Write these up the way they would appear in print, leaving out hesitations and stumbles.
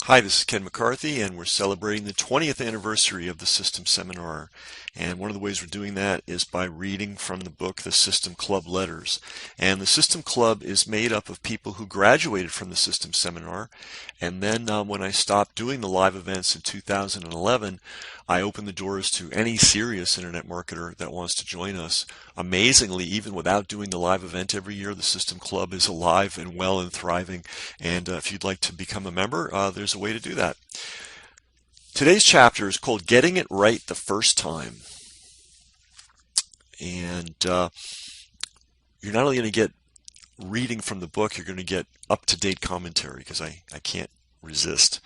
Hi, this is Ken McCarthy, and we're celebrating the 20th anniversary of the System Seminar. And one of the ways we're doing that is by reading from the book, The System Club Letters. And the System Club is made up of people who graduated from the System Seminar. And then when I stopped doing the live events in 2011, I opened the doors to any serious internet marketer that wants to join us. Amazingly, even without doing the live event every year, the System Club is alive and well and thriving. And if you'd like to become a member, there's a way to do that. Today's chapter is called Getting It Right the First Time. And you're not only going to get reading from the book, you're going to get up-to-date commentary because I can't resist.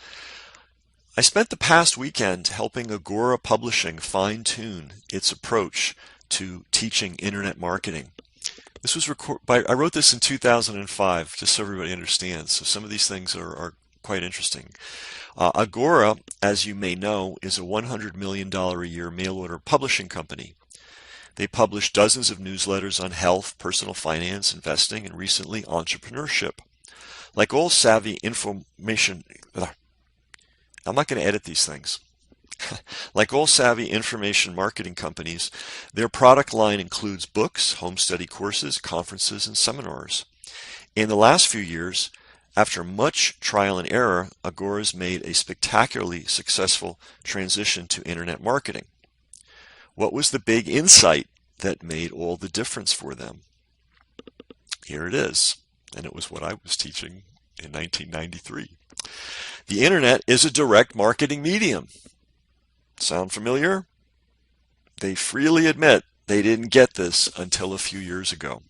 I spent the past weekend helping Agora Publishing fine-tune its approach to teaching internet marketing. This was I wrote this in 2005, just so everybody understands. So some of these things are quite interesting. Agora, as you may know, is a $100 million a year mail order publishing company. They publish dozens of newsletters on health, personal finance, investing, and recently entrepreneurship. Like all savvy information, I'm not going to edit these things. Like all savvy information marketing companies, their product line includes books, home study courses, conferences, and seminars. In the last few years, after much trial and error, Agora's made a spectacularly successful transition to internet marketing. What was the big insight that made all the difference for them? Here it is, and it was what I was teaching in 1993. The internet is a direct marketing medium. Sound familiar? They freely admit they didn't get this until a few years ago.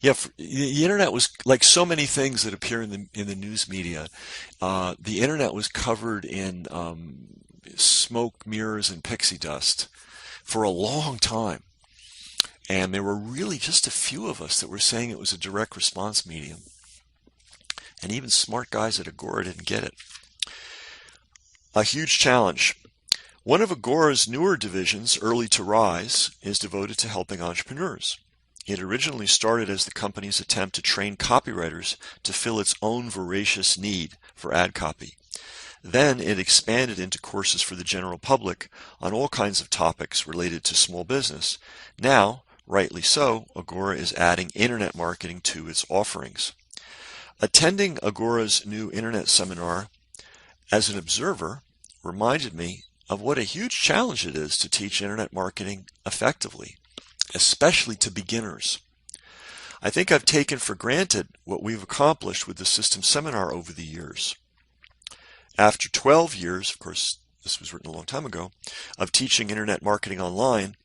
Yeah, the internet was like so many things that appear in the news media. The internet was covered in smoke, mirrors, and pixie dust for a long time. And there were really just a few of us that were saying it was a direct response medium. And even smart guys at Agora didn't get it. A huge challenge. One of Agora's newer divisions, Early to Rise, is devoted to helping entrepreneurs. It originally started as the company's attempt to train copywriters to fill its own voracious need for ad copy. Then it expanded into courses for the general public on all kinds of topics related to small business. Now, rightly so, Agora is adding internet marketing to its offerings. Attending Agora's new internet seminar as an observer reminded me of what a huge challenge it is to teach internet marketing effectively, especially to beginners. I think I've taken for granted what we've accomplished with the System Seminar over the years. After 12 years, of course, this was written a long time ago, of teaching internet marketing online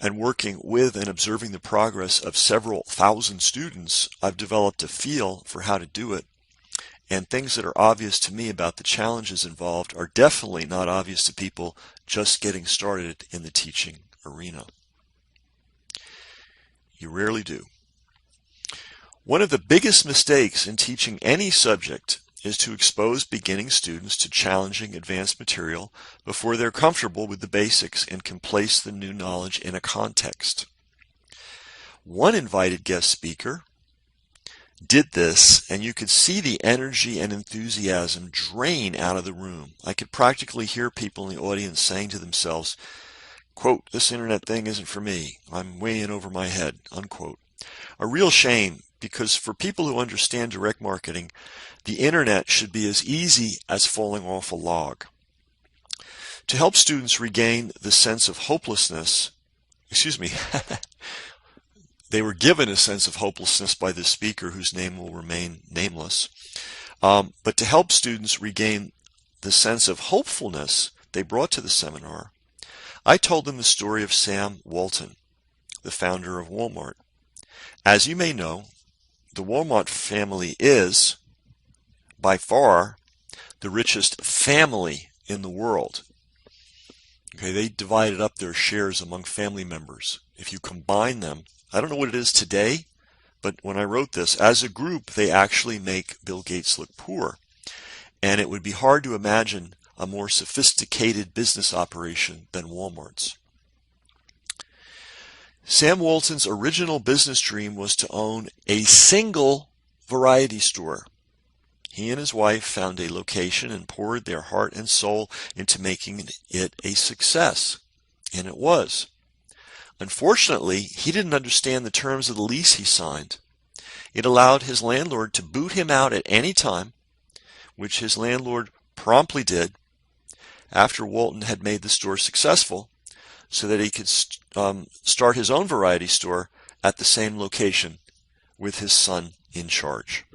and working with and observing the progress of several thousand students, I've developed a feel for how to do it. And things that are obvious to me about the challenges involved are definitely not obvious to people just getting started in the teaching arena. You rarely do. One of the biggest mistakes in teaching any subject is to expose beginning students to challenging advanced material before they're comfortable with the basics and can place the new knowledge in a context. One invited guest speaker did this, and you could see the energy and enthusiasm drain out of the room. I could practically hear people in the audience saying to themselves, quote, "This internet thing isn't for me. I'm way in over my head," unquote. A real shame, because for people who understand direct marketing, the internet should be as easy as falling off a log. To help students regain the sense of hopelessness, they were given a sense of hopelessness by this speaker whose name will remain nameless. But to help students regain the sense of hopefulness they brought to the seminar, I told them the story of Sam Walton, the founder of Walmart. As you may know, the Walmart family is, by far, the richest family in the world. Okay, they divided up their shares among family members. If you combine them, I don't know what it is today, but when I wrote this, as a group, they actually make Bill Gates look poor. And it would be hard to imagine a more sophisticated business operation than Walmart's. Sam Walton's original business dream was to own a single variety store. He and his wife found a location and poured their heart and soul into making it a success. And it was. Unfortunately, he didn't understand the terms of the lease he signed. It allowed his landlord to boot him out at any time, which his landlord promptly did after Walton had made the store successful so that he could start his own variety store at the same location with his son in charge.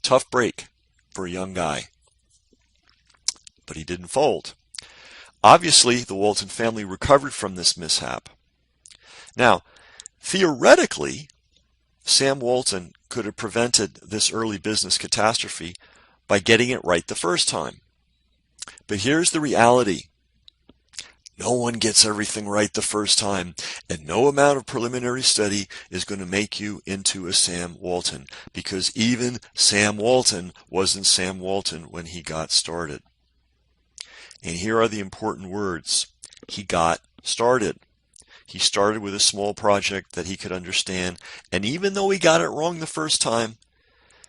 Tough break for a young guy, but he didn't fold. Obviously, the Walton family recovered from this mishap. Now, theoretically, Sam Walton could have prevented this early business catastrophe by getting it right the first time. But here's the reality. No one gets everything right the first time, and no amount of preliminary study is going to make you into a Sam Walton, because even Sam Walton wasn't Sam Walton when he got started. And here are the important words. He got started. He started with a small project that he could understand, and even though he got it wrong the first time,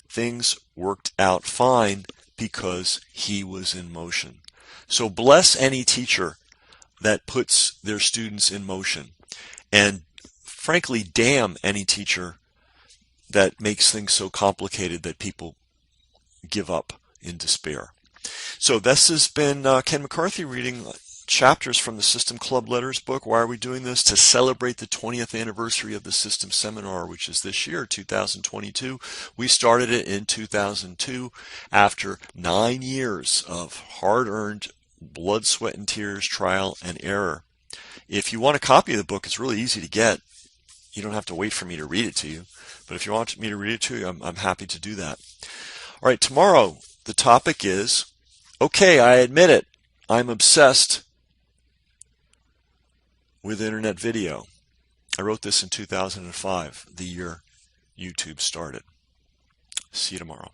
things worked out fine because he was in motion. So bless any teacher that puts their students in motion. And frankly, damn any teacher that makes things so complicated that people give up in despair. So this has been Ken McCarthy reading chapters from the System Club Letters book. Why are we doing this? To celebrate the 20th anniversary of the System Seminar, which is this year, 2022. We started it in 2002 after 9 years of hard-earned blood, sweat, and tears, trial, and error. If you want a copy of the book, it's really easy to get. You don't have to wait for me to read it to you. But if you want me to read it to you, I'm happy to do that. All right, tomorrow the topic is, okay, I admit it, I'm obsessed with internet video. I wrote this in 2005, the year YouTube started. See you tomorrow.